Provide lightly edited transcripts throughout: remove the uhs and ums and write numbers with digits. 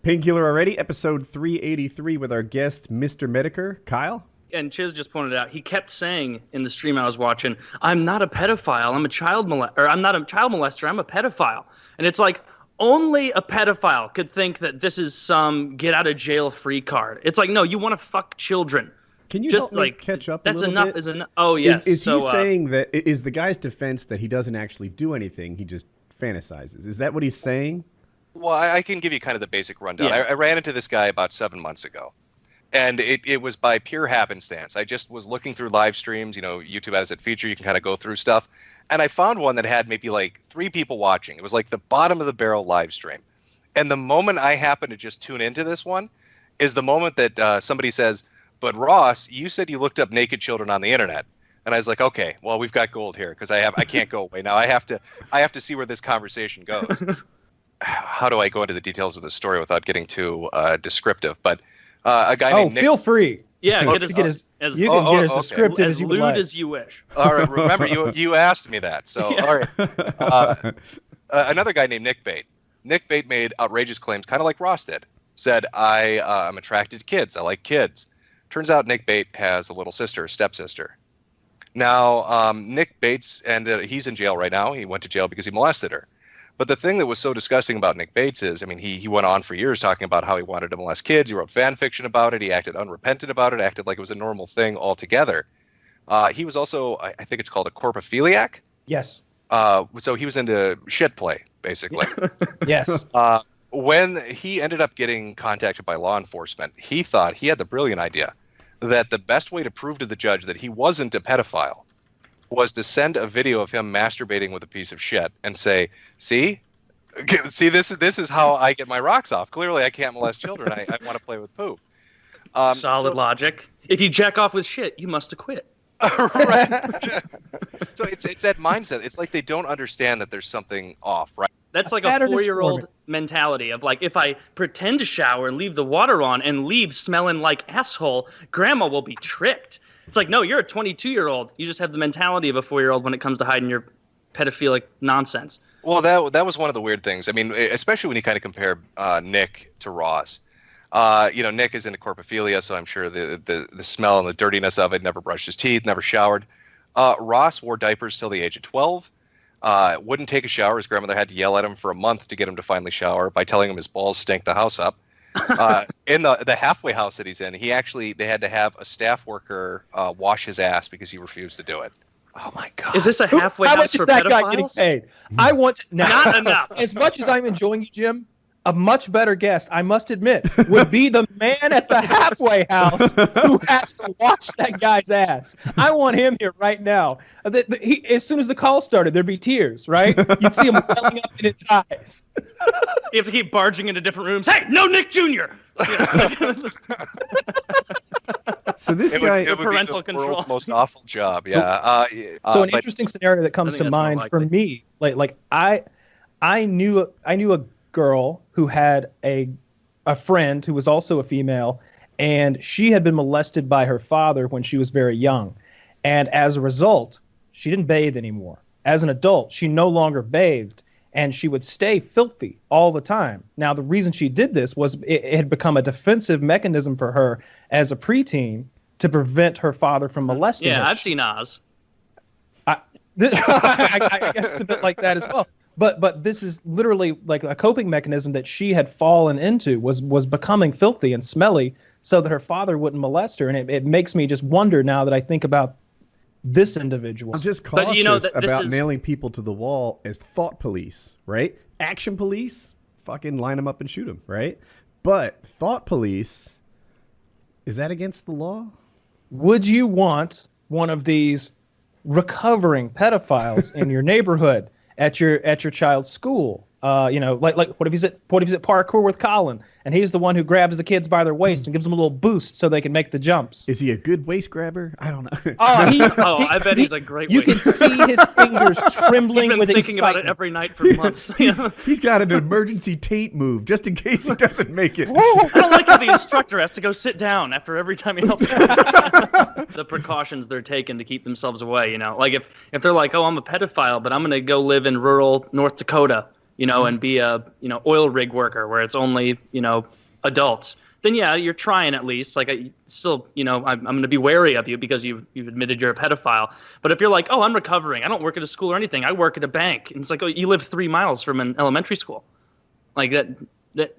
Painkiller already, episode 383 with our guest, Mr. Medicare, Kyle. And Chiz just pointed out, he kept saying in the stream I was watching, I'm not a pedophile, I'm not a child molester, I'm a pedophile. And it's like, only a pedophile could think that this is some get out of jail free card. It's like, no, you want to fuck children. Can you just help me like catch up that's a little enough bit? is enough. Oh yes. Is he saying that, is the guy's defense that he doesn't actually do anything, he just fantasizes? Is that what he's saying? Well, I can give you kind of the basic rundown. Yeah. I ran into this guy about 7 months ago. And it was by pure happenstance. I just was looking through live streams. You know, YouTube has that feature. You can kind of go through stuff. And I found one that had maybe like 3 people watching. It was like the bottom of the barrel live stream. And the moment I happened to just tune into this one is the moment that somebody says, but Ross, you said you looked up naked children on the internet. And I was like, okay, well, we've got gold here because I can't go away now. I have to see where this conversation goes. How do I go into the details of the story without getting too descriptive? But a guy named Nick. Feel free. Yeah, you can get as descriptive as you would lewd like. as you wish. All right, remember you asked me that. So Yeah. all right. Another guy named Nick Bate. Nick Bate made outrageous claims, kind of like Ross did. Said, I'm attracted to kids. I like kids. Turns out Nick Bate has a little sister, a stepsister. Now, Nick Bates, and he's in jail right now. He went to jail because he molested her. But the thing that was so disgusting about Nick Bates is, I mean, he went on for years talking about how he wanted to molest kids. He wrote fan fiction about it. He acted unrepentant about it, acted like it was a normal thing altogether. He was also, I think it's called a corpophiliac. Yes. So he was into shit play, basically. Yes. When he ended up getting contacted by law enforcement, he thought he had the brilliant idea that the best way to prove to the judge that he wasn't a pedophile was to send a video of him masturbating with a piece of shit and say, see, this is how I get my rocks off. Clearly, I can't molest children. I want to play with poop. Solid logic. If you jack off with shit, you must have quit. Right. So it's that mindset. It's like they don't understand that there's something off, right? That's like a 4-year-old mentality of like, if I pretend to shower and leave the water on and leave smelling like asshole, grandma will be tricked. It's like, no, you're a 22-year-old. You just have the mentality of a 4-year-old when it comes to hiding your pedophilic nonsense. Well, that was one of the weird things. I mean, especially when you kind of compare Nick to Ross. Nick is into corpophilia, so I'm sure the smell and the dirtiness of it, never brushed his teeth, never showered. Ross wore diapers till the age of 12. Wouldn't take a shower. His grandmother had to yell at him for a month to get him to finally shower by telling him his balls stink the house up. In the halfway house that he's in, they had to have a staff worker wash his ass because he refused to do it. Oh my God! Is this a halfway How house much for is that pedophiles? guy getting paid? I want Not enough. As much as I'm enjoying you, Jim, a much better guest, I must admit, would be the man at the halfway house who has to wash that guy's ass. I want him here right now. As soon as the call started, there'd be tears, right? You'd see him welling up in his eyes. You have to keep barging into different rooms. Hey, no Nick Jr. So this It guy... would be parental the control. world's most awful job. Yeah. So an but- interesting scenario that comes I to think that's more mind for likely. me, like I knew a girl who had a friend who was also a female, and she had been molested by her father when she was very young, and as a result, she didn't bathe anymore. As an adult, she no longer bathed, and she would stay filthy all the time. Now, the reason she did this was it had become a defensive mechanism for her as a preteen to prevent her father from molesting her. Yeah, I've seen Oz. I guess it's a bit like that as well. But this is literally like a coping mechanism that she had fallen into, was becoming filthy and smelly so that her father wouldn't molest her. And it makes me just wonder now that I think about this individual. I'm just But, cautious this about is- nailing people to the wall as thought police, right? Action police, fucking line them up and shoot them, right? But thought police, is that against the law? Would you want one of these recovering pedophiles in your neighborhood at your child's school? Like what if he's at parkour with Colin, and he's the one who grabs the kids by their waist and gives them a little boost so they can make the jumps? Is he a good waist grabber? I don't know. I bet he's a great You waiter. can see his fingers trembling He's been with thinking about excitement. it every night for months. He's got an emergency Tate move just in case he doesn't make it. I don't like how the instructor has to go sit down after every time he helps. The precautions they're taking to keep themselves away, Like if they're like, oh, I'm a pedophile, but I'm going to go live in rural North Dakota and be a, oil rig worker where it's only, adults, then yeah, you're trying at least. Like, I'm going to be wary of you because you've admitted you're a pedophile. But if you're like, oh, I'm recovering, I don't work at a school or anything, I work at a bank, and it's like, oh, you live 3 miles from an elementary school, like that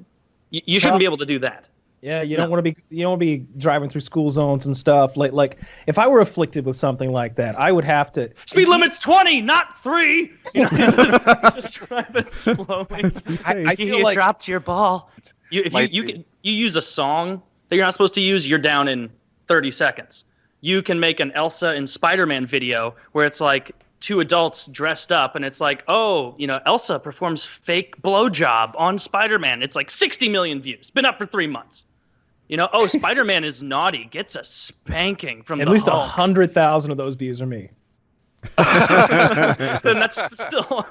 you shouldn't be able to do that. Yeah, you don't want to be driving through school zones and stuff. Like if I were afflicted with something like that, I would have to. Speed limit's 20, not 3. Just drive it slowly. Let's be safe. I feel like dropped your ball. If you use a song that you're not supposed to use, you're down in 30 seconds. You can make an Elsa and Spider-Man video where it's like 2 adults dressed up, and it's like, oh, Elsa performs fake blowjob on Spider-Man. It's like 60 million views. Been up for 3 months. Oh, Spider-Man is naughty. Gets a spanking from at the least Hulk. 100,000 of those views are me. Then that's still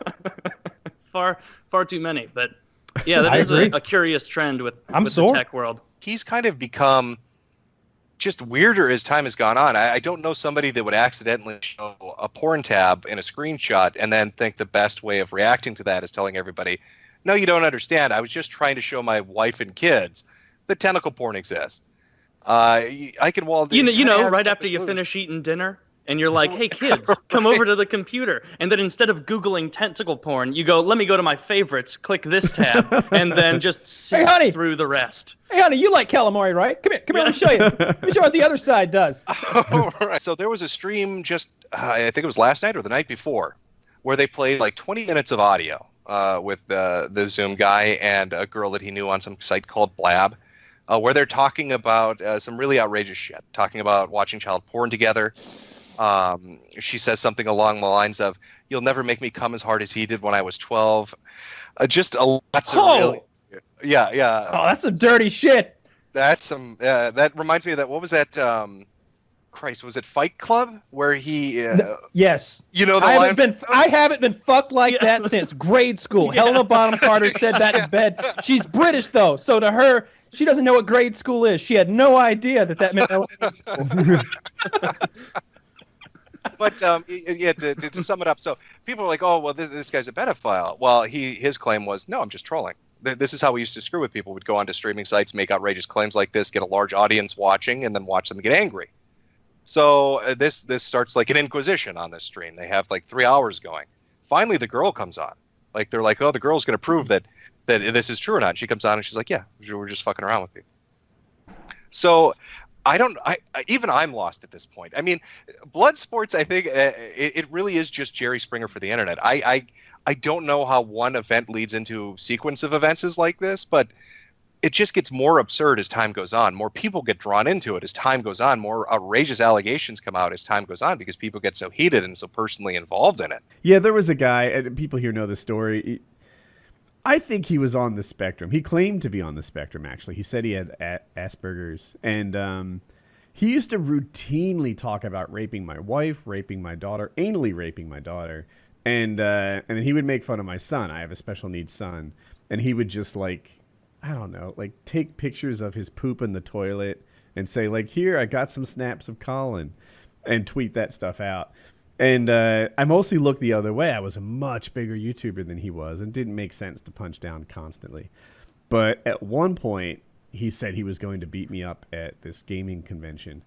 far too many. But yeah, that is a curious trend with the tech world. He's kind of become just weirder as time has gone on. I don't know somebody that would accidentally show a porn tab in a screenshot and then think the best way of reacting to that is telling everybody, no, you don't understand. I was just trying to show my wife and kids that tentacle porn exists. I can right after you finish eating dinner and you're like, hey, kids, come over to the computer. And then instead of Googling tentacle porn, you go, let me go to my favorites, click this tab, and then just sit through the rest. Hey, honey, you like calamari, right? Come here, let me show you. Let me show you what the other side does. All right. So there was a stream just, I think it was last night or the night before, where they played like 20 minutes of audio with the Zoom guy and a girl that he knew on some site called Blab, where they're talking about some really outrageous shit, talking about watching child porn together. She says something along the lines of, you'll never make me come as hard as he did when I was 12. Just lots of really... Yeah. Oh, that's some dirty shit. That's some... that reminds me of that... What was that... Christ, was it Fight Club? Where he... yes. I haven't been fucked like that since grade school. Yeah. Helena Bonham Carter said that in bed. She's British, though, so to her... She doesn't know what grade school is. She had no idea that meant elementary school. But to sum it up, so people are like, oh, well, this guy's a pedophile. Well, his claim was, no, I'm just trolling. This is how we used to screw with people. We'd go onto streaming sites, make outrageous claims like this, get a large audience watching, and then watch them get angry. So this starts like an inquisition on this stream. They have like 3 hours going. Finally, the girl comes on. Like, they're like, oh, the girl's going to prove that this is true or not. And she comes on and she's like, yeah, we're just fucking around with you. So even I'm lost at this point. I mean, blood sports, I think it really is just Jerry Springer for the internet. I don't know how one event leads into a sequence of events like this, but it just gets more absurd as time goes on. More people get drawn into it as time goes on. More outrageous allegations come out as time goes on because people get so heated and so personally involved in it. Yeah, there was a guy, and people here know the story. I think he was on the spectrum. He claimed to be on the spectrum, actually. He said he had Asperger's. And he used to routinely talk about raping my wife, raping my daughter, anally raping my daughter. And then he would make fun of my son. I have a special needs son. And he would just, like, I don't know, like, take pictures of his poop in the toilet and say, like, here, I got some snaps of Colin, and tweet that stuff out. And I mostly looked the other way. I was a much bigger YouTuber than he was, and didn't make sense to punch down constantly. But at one point, he said he was going to beat me up at this gaming convention.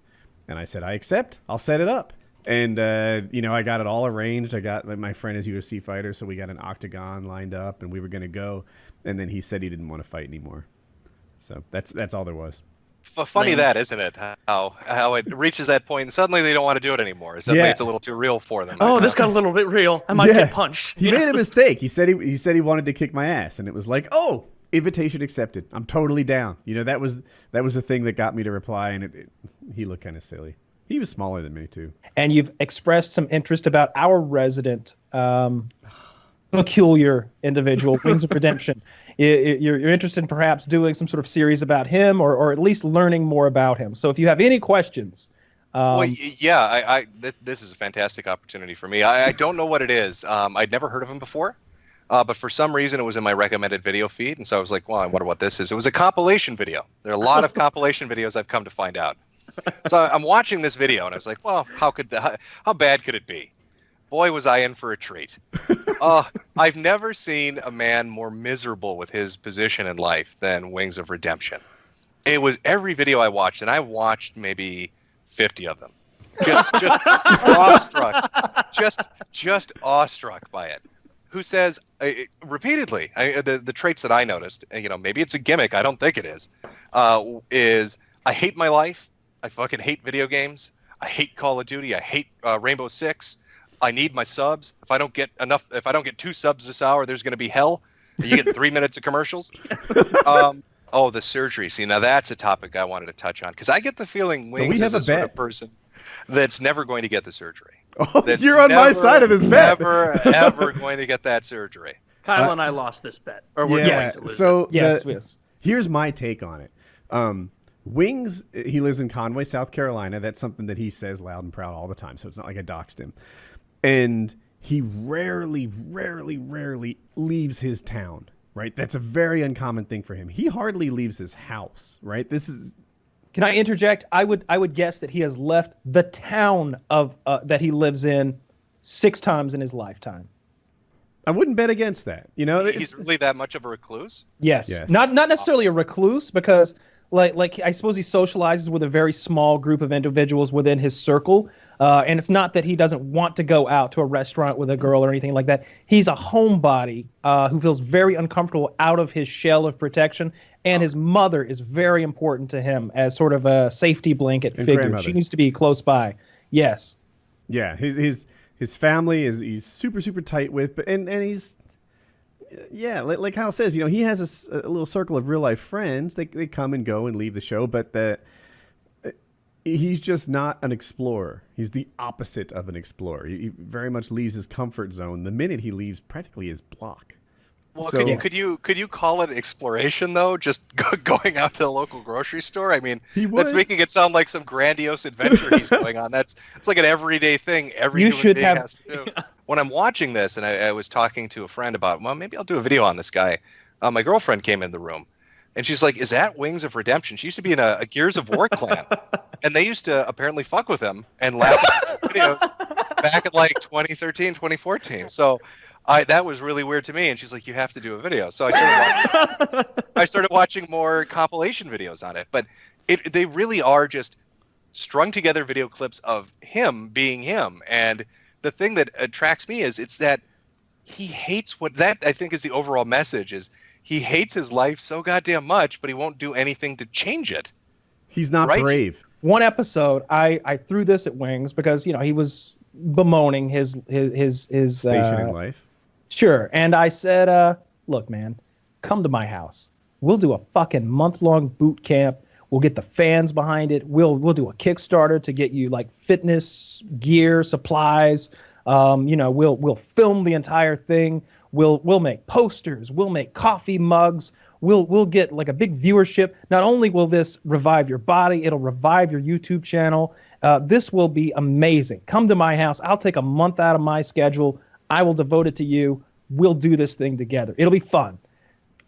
And I said, I accept. I'll set it up. And, I got it all arranged. I got my friend is UFC fighter, so we got an octagon lined up, and we were going to go. And then he said he didn't want to fight anymore. So that's all there was. Funny that, isn't it? How it reaches that point and suddenly they don't want to do it anymore. Suddenly it's a little too real for them. Oh, this got a little bit real. I might get punched. He made a mistake. He said he wanted to kick my ass, and it was like, oh, invitation accepted. I'm totally down. That was the thing that got me to reply, and he looked kind of silly. He was smaller than me too. And you've expressed some interest about our resident peculiar individual, Wings of Redemption. You're interested in perhaps doing some sort of series about him, or at least learning more about him. So if you have any questions. This is a fantastic opportunity for me. I don't know what it is. I'd never heard of him before, but for some reason it was in my recommended video feed. And so I was like, well, I wonder what this is. It was a compilation video. There are a lot of compilation videos I've come to find out. So I'm watching this video and I was like, well, how bad could it be? boy, was I in for a treat. I've never seen a man more miserable with his position in life than Wings of Redemption. It was every video I watched, and I watched maybe 50 of them. Just awestruck, just awestruck by it. Who says repeatedly the traits that I noticed? Maybe it's a gimmick. I don't think it is. Is I hate my life. I fucking hate video games. I hate Call of Duty. I hate Rainbow Six. I need my subs. If I don't get 2 subs this hour, there's going to be hell. You get 3 minutes of commercials. The surgery. See, now that's a topic I wanted to touch on because I get the feeling Wings is the sort of person that's never going to get the surgery. Oh, you're on my side of this bet. Never, ever going to get that surgery. Kyle and I lost this bet, or we're going to lose so it. Yes. Here's my take on it. Wings, he lives in Conway, South Carolina. That's something that he says loud and proud all the time, so it's not like I doxed him. And he rarely leaves his town, right? That's a very uncommon thing for him. He hardly leaves his house, right? Can I interject? I would guess that he has left the town of that he lives in 6 times in his lifetime. I wouldn't bet against that. He's really that much of a recluse? Yes. Not necessarily a recluse because like I suppose he socializes with a very small group of individuals within his circle. And it's not that he doesn't want to go out to a restaurant with a girl or anything like that. He's a homebody who feels very uncomfortable out of his shell of protection. And his mother is very important to him as sort of a safety blanket figure. She needs to be close by. Yes. Yeah. His family he's super, super tight with, and he's, like Kyle says, he has a little circle of real life friends. They come and go and leave the show, but he's just not an explorer. He's the opposite of an explorer. He very much leaves his comfort zone the minute he leaves practically his block. Well, so, could you call it exploration though? Just going out to the local grocery store. I mean, that's making it sound like some grandiose adventure he's going on. It's like an everyday thing. Every human being has to do. When I'm watching this, and I was talking to a friend about, well, maybe I'll do a video on this guy. My girlfriend came in the room, and she's like, "Is that Wings of Redemption?" She used to be in a Gears of War clan, and they used to apparently fuck with him and laugh at videos back in like 2013, 2014. So. That was really weird to me, and she's like, "You have to do a video." So I started watching more compilation videos on it. But they really are just strung together video clips of him being him. And the thing that attracts me is it's that he hates that I think is the overall message is he hates his life so goddamn much, but he won't do anything to change it. He's not brave. One episode, I threw this at Wings because he was bemoaning his station in life. Sure. And I said, look, man, come to my house. We'll do a fucking month-long boot camp. We'll get the fans behind it. We'll do a Kickstarter to get you like fitness gear, supplies. We'll film the entire thing. We'll make posters. We'll make coffee mugs. We'll get like a big viewership. Not only will this revive your body, it'll revive your YouTube channel. This will be amazing. Come to my house. I'll take a month out of my schedule. I will devote it to you. We'll do this thing together. It'll be fun.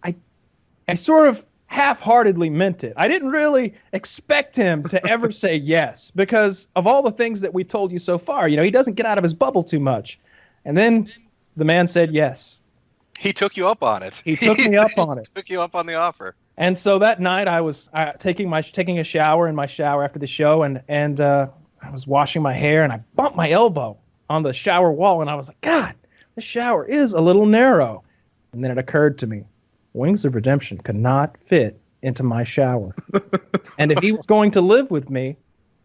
I sort of half-heartedly meant it. I didn't really expect him to ever say yes because of all the things that we told you so far. He doesn't get out of his bubble too much. And then the man said yes. He took you up on it. He took me up on it. Took you up on the offer. And so that night I was taking a shower in my shower after the show, and I was washing my hair, and I bumped my elbow on the shower wall, and I was like, God, this shower is a little narrow. And then it occurred to me, Wings of Redemption could not fit into my shower. And if he was going to live with me,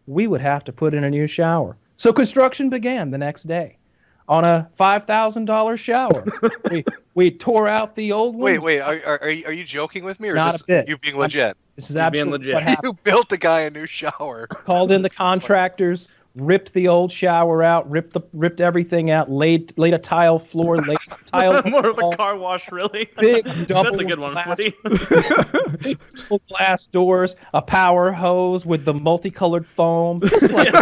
we would have to put in a new shower. So construction began the next day on a $5,000 shower. we tore out the old one. Wait, are you joking with me, or Not is a bit. this you being legit? This is absolutely what happened. You built the guy a new shower. Called in the contractors, ripped the old shower out, ripped everything out, laid a tile floor, laid tile more of a car wash, really. Big double That's a good one, Woody. big glass doors, a power hose with the multicolored foam, just like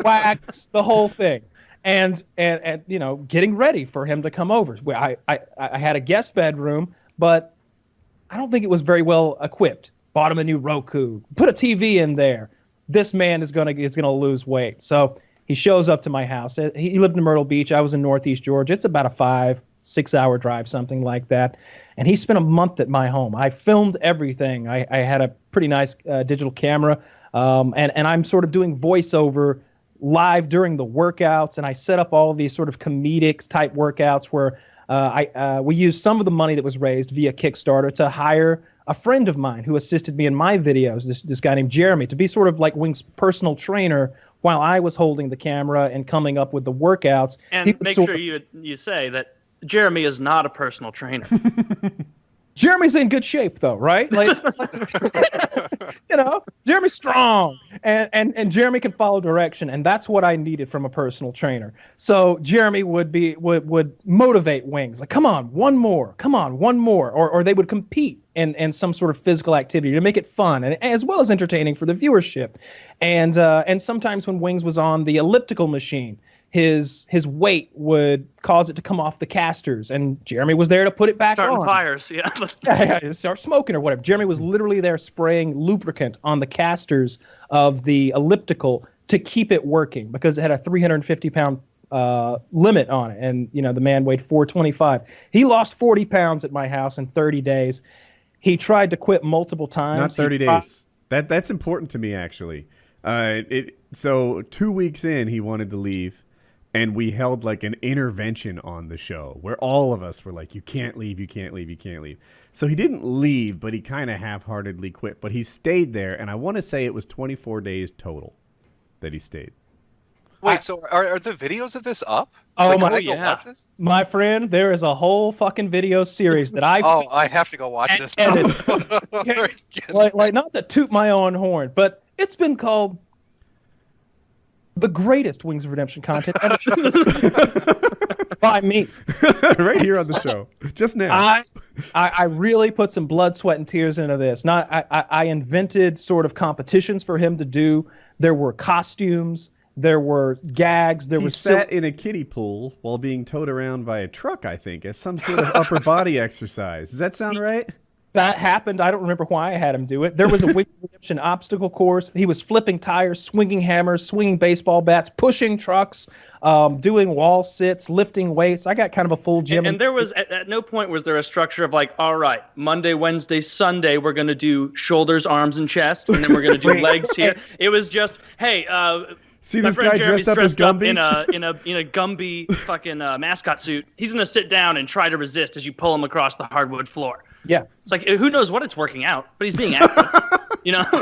wax, the whole thing. And getting ready for him to come over. I had a guest bedroom, but I don't think it was very well equipped. Bought him a new Roku, put a TV in there. This man is gonna lose weight. So He shows up to my house. He lived in Myrtle Beach. I was in Northeast Georgia. It's about a 5-6 hour drive, something like that. And he spent a month at my home. I filmed everything. I had a pretty nice digital camera. And I'm sort of doing voiceover live during the workouts. And I set up all of these sort of comedic type workouts where we used some of the money that was raised via Kickstarter to hire a friend of mine who assisted me in my videos, this guy named Jeremy, to be sort of like Wing's personal trainer while I was holding the camera and coming up with the workouts. And make sure you say that Jeremy is not a personal trainer. Jeremy's in good shape, though, right? Like, Jeremy's strong, and Jeremy can follow direction, and that's what I needed from a personal trainer. So Jeremy would motivate Wings, like, come on, one more, or they would compete in some sort of physical activity to make it fun and as well as entertaining for the viewership. And sometimes when Wings was on the elliptical machine, his weight would cause it to come off the casters, and Jeremy was there to put it back Starting on. fires, yeah. Yeah, start smoking or whatever. Jeremy was literally there spraying lubricant on the casters of the elliptical to keep it working because it had a 350-pound limit on it, and the man weighed 425. He lost 40 pounds at my house in 30 days. He tried to quit multiple times. Not 30 days. That's important to me, actually. So 2 weeks in, he wanted to leave. And we held like an intervention on the show where all of us were like, you can't leave, you can't leave, you can't leave. So he didn't leave, but he kind of half-heartedly quit. But he stayed there, and I want to say it was 24 days total that he stayed. Wait, so are the videos of this up? Oh, my friend, there is a whole fucking video series that I have to go watch this now. like, not to toot my own horn, but it's been called the greatest Wings of Redemption content ever by me. Right here on the show. Just now. I really put some blood, sweat, and tears into this. I invented sort of competitions for him to do. There were costumes. There were gags. He sat in a kiddie pool while being towed around by a truck, I think, as some sort of upper body exercise. Does that sound right? That happened. I don't remember why I had him do it. There was a Wings of Redemption obstacle course. He was flipping tires, swinging hammers, swinging baseball bats, pushing trucks, doing wall sits, lifting weights. I got kind of a full gym. And there was at no point was there a structure of like, all right, Monday, Wednesday, Sunday, we're going to do shoulders, arms, and chest, and then we're going to do legs here. It was just, hey, see my this friend guy Jeremy's dressed up as Gumby? in a Gumby fucking mascot suit. He's going to sit down and try to resist as you pull him across the hardwood floor. Yeah. It's like, who knows what it's working out, but he's being active.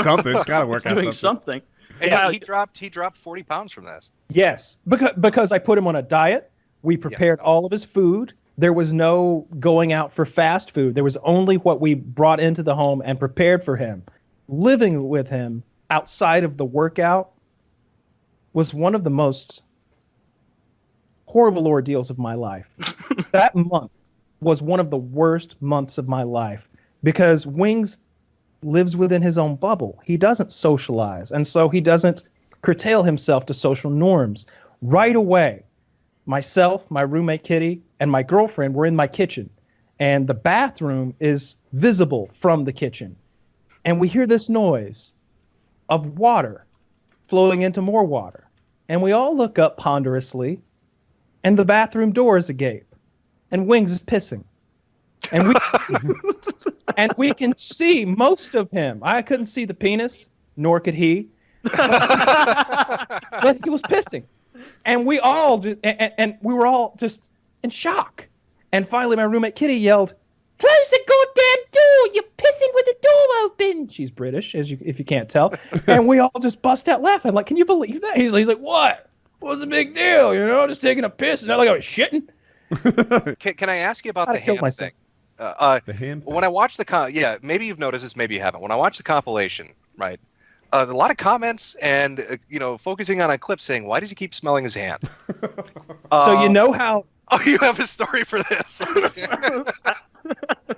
Something's got to work out. Doing something. Yeah, he dropped 40 pounds from this. Yes, because I put him on a diet. We prepared all of his food. There was no going out for fast food. There was only what we brought into the home and prepared for him. Living with him outside of the workout was one of the most horrible ordeals of my life. That month was one of the worst months of my life because Wings lives within his own bubble. He doesn't socialize, and so he doesn't curtail himself to social norms. Right away, myself, my roommate Kitty, and my girlfriend were in my kitchen, and the bathroom is visible from the kitchen. And we hear this noise of water flowing into more water. And we all look up ponderously, and the bathroom door is agape. And Wings is pissing. And we can see most of him. I couldn't see the penis, nor could he. But he was pissing. And we were all just in shock. And finally my roommate Kitty yelled, "Close the goddamn door! You're pissing with the door open!" She's British, if you can't tell. And we all just bust out laughing. Like, can you believe that? He's like, what? What's the big deal? Just taking a piss. And not like I was shitting. Can I ask you about the ham thing? The ham thing? When I watch maybe you've noticed this, maybe you haven't. When I watch the compilation, right, a lot of comments and focusing on a clip saying, "Why does he keep smelling his hand?" So you know how? Oh, you have a story for this.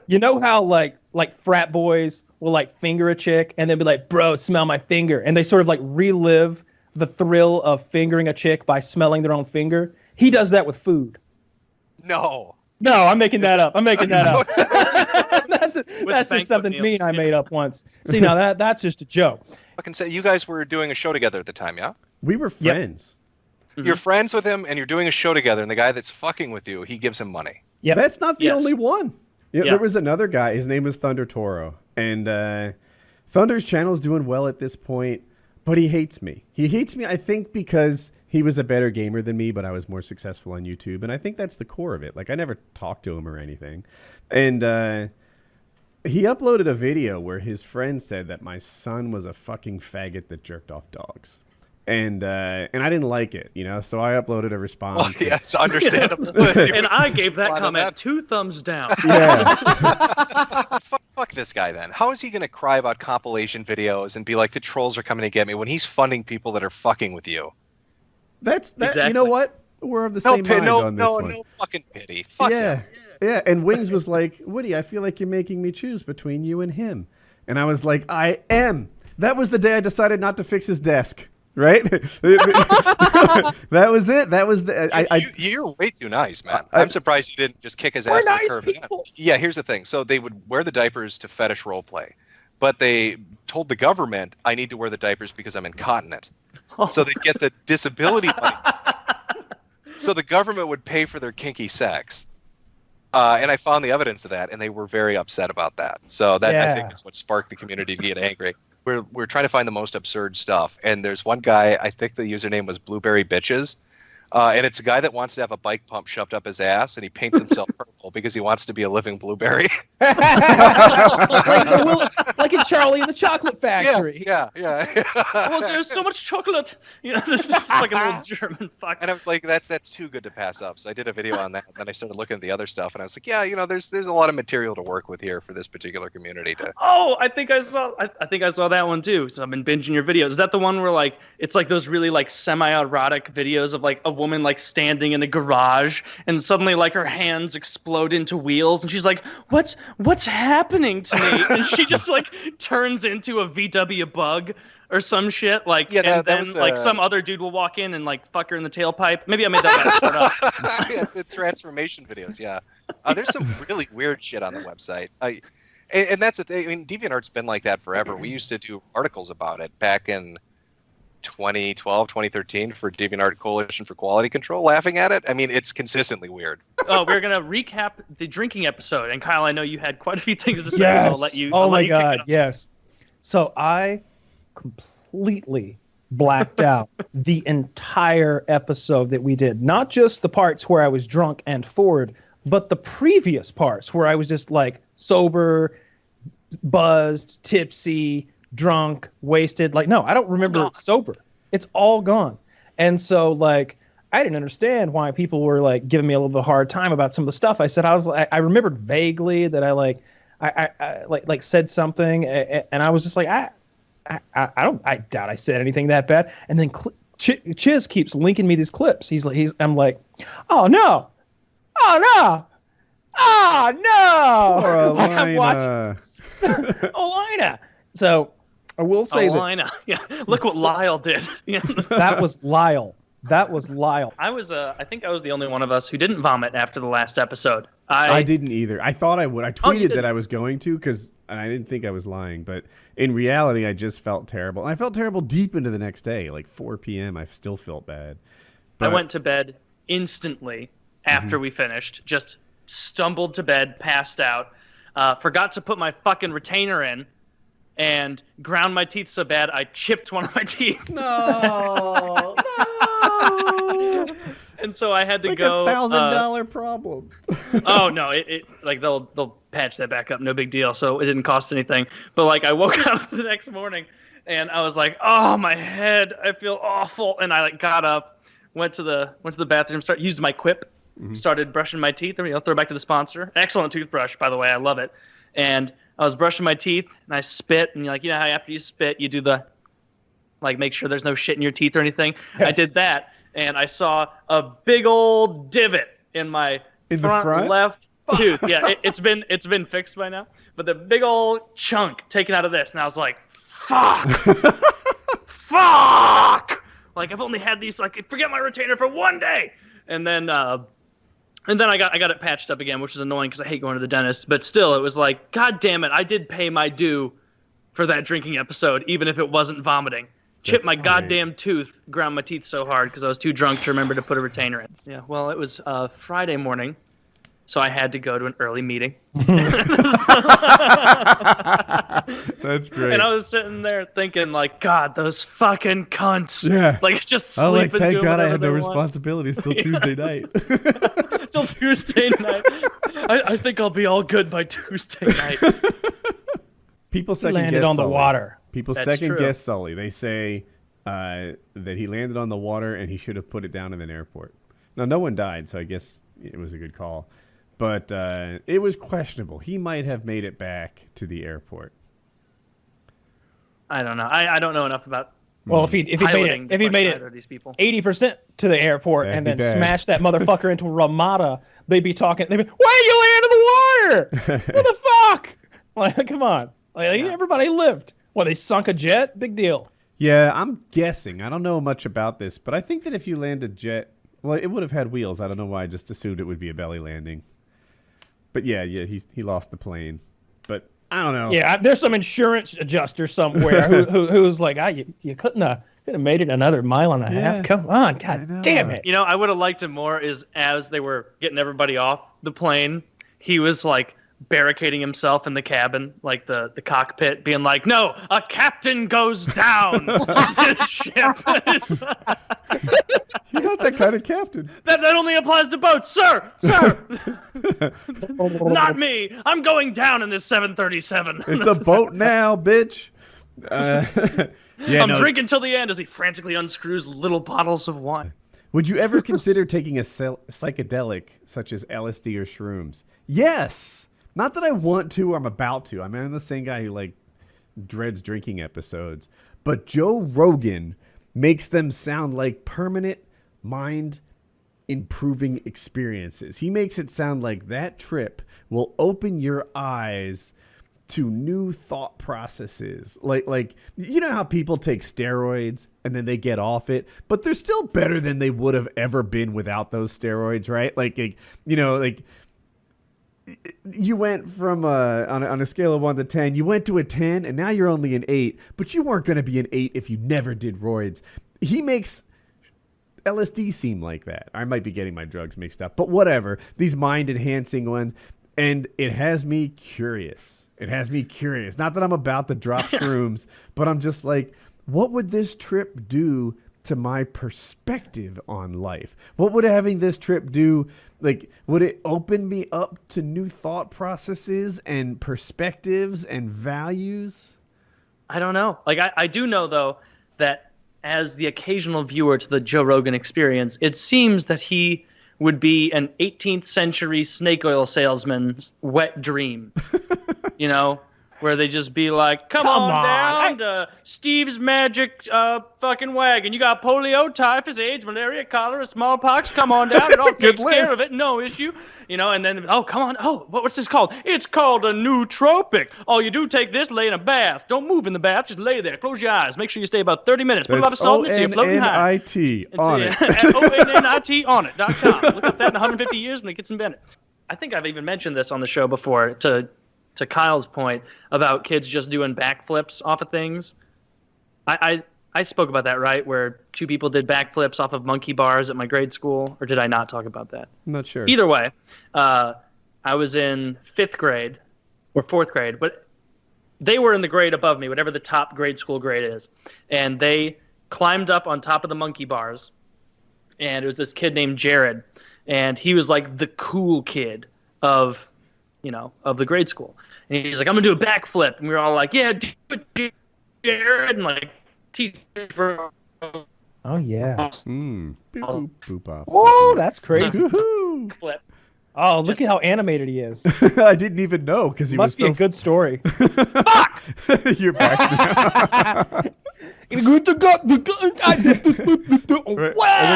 You know how like frat boys will like finger a chick and then be like, "Bro, smell my finger," and they sort of like relive the thrill of fingering a chick by smelling their own finger. He does that with food. No, I'm making that up. That's just something mean I made up once. See, now that's just a joke. I can say you guys were doing a show together at the time, yeah? We were friends. You're friends with him, and you're doing a show together, and the guy that's fucking with you, he gives him money. Yeah, That's not the Yes. only one. Yeah, Yeah. There was another guy. His name was Thunder Toro. And Thunder's channel is doing well at this point, but he hates me. He hates me, I think, because he was a better gamer than me, but I was more successful on YouTube. And I think that's the core of it. Like, I never talked to him or anything. And he uploaded a video where his friend said that my son was a fucking faggot that jerked off dogs. And I didn't like it, so I uploaded a response. Well, yeah, it's understandable. And I gave that Fine on comment that. 2 thumbs down. Yeah. Fuck this guy then. How is he going to cry about compilation videos and be like, the trolls are coming to get me when he's funding people that are fucking with you? That's that. You Exactly. know what? We're of the No, same mind no, on this one. no fucking pity. Fuck Yeah. him. Yeah. And Wings was like, Woody, I feel like you're making me choose between you and him. And I was like, I am. That was the day I decided not to fix his desk. Right? That was it. That was the. You're way too nice, man. I'm surprised you didn't just kick his ass to the nice curb. people. Yeah, here's the thing. So they would wear the diapers to fetish role play, but they told the government, I need to wear the diapers because I'm incontinent. So they get the disability money. So the government would pay for their kinky sex. And I found the evidence of that, and they were very upset about that. So that I think is what sparked the community to get angry. We're trying to find the most absurd stuff, and there's one guy, I think the username was Blueberry Bitches, and it's a guy that wants to have a bike pump shoved up his ass, and he paints himself purple because he wants to be a living blueberry. like in Charlie and the Chocolate Factory. Yeah. Oh, there's so much chocolate. This is like a little German fuck. And I was like, that's too good to pass up. So I did a video on that. And then I started looking at the other stuff, and I was like, yeah, there's a lot of material to work with here for this particular community. Oh, I think I saw that one too. So I've been binging your videos. Is that the one where it's like those really semi-erotic videos of a woman standing in a garage and suddenly her hands explode into wheels and she's like, what's happening to me? And she just turns into a VW bug or some shit. That was, some other dude will walk in and fuck her in the tailpipe. Maybe I made that part up. Yeah, the transformation videos. Yeah, there's some really weird shit on the website. And that's the thing. I mean, DeviantArt's been like that forever. We used to do articles about it back in 2012, 2013 for DeviantArt Coalition for Quality Control, laughing at it. I mean, it's consistently weird. Oh, we're going to recap the drinking episode. And Kyle, I know you had quite a few things to say, Yes. so I'll let you. Oh I'll let my you kick it God, off. yes. So I completely blacked out the entire episode that we did. Not just the parts where I was drunk and forward, but the previous parts where I was just sober, buzzed, tipsy, drunk, wasted. No, I don't remember sober. It's all gone. And so I didn't understand why people were giving me a little bit of a hard time about some of the stuff I said. I remembered vaguely that I said something, and I was just I doubt I said anything that bad. And then Chiz keeps linking me these clips. I'm like, oh no, I'm watching Olina. So I will say that Yeah, look what Lyle did. Yeah. that was Lyle. I think I was the only one of us who didn't vomit after the last episode. I didn't either. I thought I would. I you tweeted didn't. that I was going to because I didn't think I was lying. But in reality, I just felt terrible. And I felt terrible deep into the next day. 4 p.m., I still felt bad. I went to bed instantly after we finished. Just stumbled to bed, passed out, forgot to put my fucking retainer in, and ground my teeth so bad I chipped one of my teeth. No. And so I had to It's go. $1,000 problem. Oh no, they'll patch that back up, no big deal. So it didn't cost anything. But I woke up the next morning and I was like, oh my head, I feel awful. And I got up, went to the bathroom, used my Quip, started brushing my teeth. Throw back to the sponsor. Excellent toothbrush, by the way, I love it. And I was brushing my teeth and I spit, and how after you spit you do the make sure there's no shit in your teeth or anything. I did that. And I saw a big old divot in my front left tooth. Yeah, it's been fixed by now. But the big old chunk taken out of this, and I was like, "Fuck, fuck!" I've only had these. Forget my retainer for one day, and then I got it patched up again, which is annoying because I hate going to the dentist. But still, it was God damn it, I did pay my due for that drinking episode, even if it wasn't vomiting. chipped my great. goddamn tooth, ground my teeth so hard because I was too drunk to remember to put a retainer in. Yeah, well, it was Friday morning, so I had to go to an early meeting. That's great. And I was sitting there thinking, like, God, those fucking cunts. Yeah. Like, just Oh, sleeping. thank doing God I whatever had no they want. responsibilities till Tuesday night. Till Tuesday night. I think I'll be all good by Tuesday night. People He second landed guess on the Sully. water. People That's second true. guess Sully. They say that he landed on the water and he should have put it down in an airport. Now, no one died, so I guess it was a good call. But it was questionable. He might have made it back to the airport. I don't know. I don't know enough about Well, if he piloting made the it fuck out of these people. 80% to the airport That'd and be then bad. smashed that motherfucker into Ramada, they'd be talking. They'd be, why did you land in the water? What the fuck? Like, come on. Like, Yeah. everybody lived. Well, they sunk a jet. Big deal. Yeah, I'm guessing. I don't know much about this, but I think that if you land a jet, well, it would have had wheels. I don't know why I just assumed it would be a belly landing. But yeah, he lost the plane. But I don't know. Yeah, there's some insurance adjuster somewhere who's like, you couldn't have made it another mile and a Yeah. half. Come on, I God know. damn it. You know, I would have liked it more is as they were getting everybody off the plane, he was like barricading himself in the cabin, like the cockpit, being like, "No, a captain goes down." The ship. You're not that kind of captain. That only applies to boats, sir. Not me. I'm going down in this 737. It's a boat now, bitch. Yeah, I'm no. drinking till the end as he frantically unscrews little bottles of wine. Would you ever consider taking a psychedelic such as LSD or shrooms? Yes. Not that I want to or I'm about to. I mean, I'm the same guy who like dreads drinking episodes. But Joe Rogan makes them sound like permanent mind improving experiences. He makes it sound like that trip will open your eyes to new thought processes. Like you know how people take steroids and then they get off it, but they're still better than they would have ever been without those steroids, right? Like you went from on a scale of 1 to 10, you went to a 10 and now you're only an 8, but you weren't going to be an 8 if you never did roids. He makes LSD seem like that. I might be getting my drugs mixed up, but whatever. These mind enhancing ones, and it has me curious. It has me curious. Not that I'm about to drop shrooms, but I'm just like, what would this trip do to my perspective on life? What would having this trip do? Like, would it open me up to new thought processes and perspectives and values? I don't know. Like, I do know, though, that as the occasional viewer to the Joe Rogan Experience, it seems that he would be an 18th century snake oil salesman's wet dream. You know, where they just be like, come on down to Steve's Magic fucking wagon. You got polio, typhus, AIDS, malaria, cholera, smallpox. Come on down. It all good takes care of list. it. No issue. You know, and then, oh, come on. Oh, what's this called? It's called a nootropic. Oh, you do take this, lay in a bath. Don't move in the bath. Just lay there. Close your eyes. Make sure you stay about 30 minutes. Put a lot of salt in it so you're floating high. ONNIT on it. ONNIT on it.com. Look up that in 150 years when it gets invented. I think I've even mentioned this on the show before to Kyle's point about kids just doing backflips off of things. I spoke about that, right? Where 2 people did backflips off of monkey bars at my grade school, or did I not talk about that? I'm not sure. Either way, I was in 5th grade or 4th grade, but they were in the grade above me, whatever the top grade school grade is. And they climbed up on top of the monkey bars. And it was this kid named Jared. And he was like the cool kid of the grade school. And he's like, I'm going to do a backflip. And we were all like, yeah, do it, Jared. And like, teach for Oh, yeah. Boop, boop, boop, boop. Whoa, that's crazy. Woohoo. flip. Oh, look at how animated he is. I didn't even know because he Must was be a good story. Fuck! You're back now. Right. Right. And then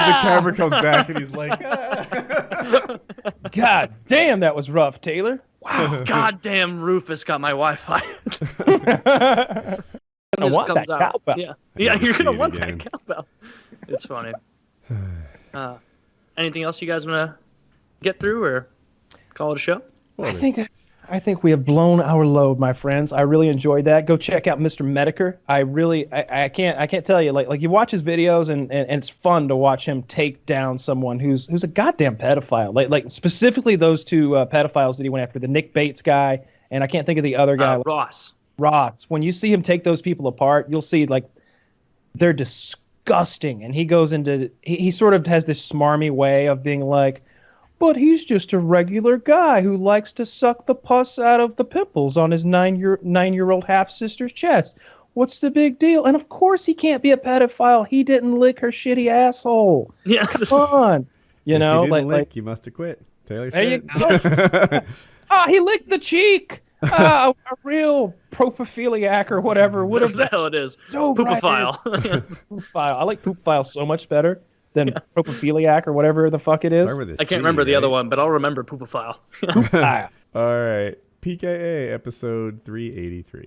the camera comes back and he's like, God damn, that was rough, Taylor. Wow, goddamn Rufus got my Wi-Fi. I want that cowbell. Yeah, never you're see gonna it want again. that cowbell. It's funny. Anything else you guys want to get through or call it a show? well, I think I think we have blown our load, my friends. I really enjoyed that. Go check out Mr. Mediker. I can't tell you, like you watch his videos and it's fun to watch him take down someone who's a goddamn pedophile. Like specifically those two pedophiles that he went after, the Nick Bates guy, and I can't think of the other guy. Ross. When you see him take those people apart, you'll see like they're disgusting. And he goes into he sort of has this smarmy way of being like, but he's just a regular guy who likes to suck the pus out of the pimples on his 9-year-old half sister's chest. What's the big deal? And of course he can't be a pedophile. He didn't lick her shitty asshole. Yeah. Come on. You know, if he didn't like lick, you must have quit. Taylor there you said. go. He licked the cheek. A real propophiliac or whatever would have. What the hell it is? So Poopophile. Poopophile. I like poopophile so much better than propophiliac or whatever the fuck it is. Start with a I can't C, remember the right? other one, but I'll remember Poopophile. Poopophile. All right. PKA episode 383.